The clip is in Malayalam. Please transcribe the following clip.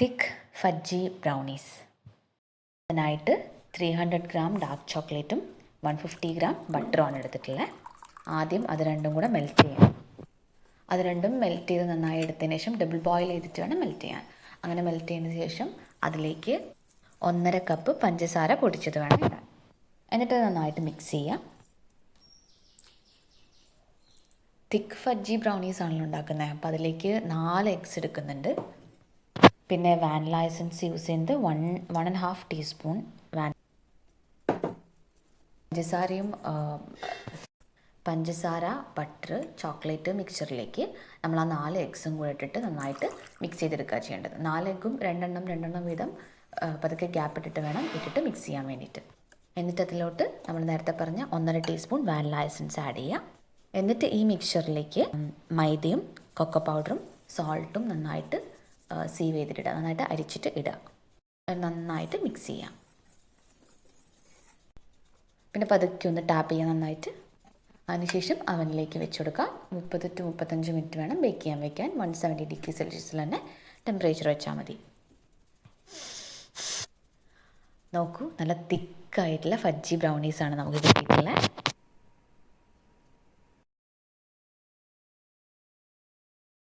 തിക്ക് ഫജ്ജി ബ്രൗണീസ്. അതിനായിട്ട് 300 ഗ്രാം ഡാർക്ക് ചോക്ലേറ്റും 150 ഗ്രാം ബട്ടറുമാണ് എടുത്തിട്ടുള്ളത്. ആദ്യം അത് രണ്ടും കൂടെ മെൽറ്റ് ചെയ്യണം. അത് രണ്ടും മെൽറ്റ് ചെയ്ത് നന്നായി എടുത്തതിന് ശേഷം ഡബിൾ ബോയിൽ ചെയ്തിട്ട് വേണം മെൽറ്റ് ചെയ്യാൻ. അങ്ങനെ മെൽറ്റ് ചെയ്തതിന് ശേഷം അതിലേക്ക് 1.5 കപ്പ് പഞ്ചസാര പൊടിച്ചത് വേണം ഇടാൻ. എന്നിട്ട് നന്നായിട്ട് മിക്സ് ചെയ്യാം. തിക്ക് ഫജ്ജി ബ്രൗണീസ് ആണല്ലോ ഉണ്ടാക്കുന്നത്. അപ്പോൾ അതിലേക്ക് 4 എഗ്സ് എടുക്കുന്നുണ്ട്. പിന്നെ വാനില എസൻസ് യൂസ് ചെയ്യുന്നത് 1.5 ടീസ്പൂൺ പഞ്ചസാര, ബട്ടർ, ചോക്ലേറ്റ് മിക്സറിലേക്ക് നമ്മൾ ആ 4 എഗ്സും കൂടെ ഇട്ടിട്ട് നന്നായിട്ട് മിക്സ് ചെയ്തെടുക്കുക ചെയ്യേണ്ടത്. 4 എഗ്ഗും രണ്ടെണ്ണം വീതം പതുക്കെ ഗ്യാപ്പ് ഇട്ടിട്ട് വേണം ഇട്ടിട്ട് മിക്സ് ചെയ്യാൻ വേണ്ടിയിട്ട്. എന്നിട്ട് അതിലോട്ട് നമ്മൾ നേരത്തെ പറഞ്ഞ 1.5 ടീസ്പൂൺ വാനില എസൻസ് ആഡ് ചെയ്യുക. എന്നിട്ട് ഈ മിക്സറിലേക്ക് മൈദയും കൊക്കോ പൗഡറും സോൾട്ടും നന്നായിട്ട് സീവ് ചെയ്തിട്ടിടുക. നന്നായിട്ട് അരിച്ചിട്ട് ഇടുക. നന്നായിട്ട് മിക്സ് ചെയ്യാം. പിന്നെ പതുക്കെ ഒന്ന് ടാപ്പ് ചെയ്യാൻ നന്നായിട്ട്. അതിനുശേഷം അവനിലേക്ക് വെച്ച് കൊടുക്കുക. 30 to 35 മിനിറ്റ് വേണം ബേക്ക് ചെയ്യാൻ വയ്ക്കാൻ. 170 ഡിഗ്രി സെൽഷ്യസിൽ തന്നെ ടെമ്പറേച്ചർ വെച്ചാൽ മതി. നോക്കൂ, നല്ല തിക്കായിട്ടുള്ള ഫജ്ജി ബ്രൗണീസാണ് നമുക്ക് കിട്ടിയിട്ടുള്ളത്.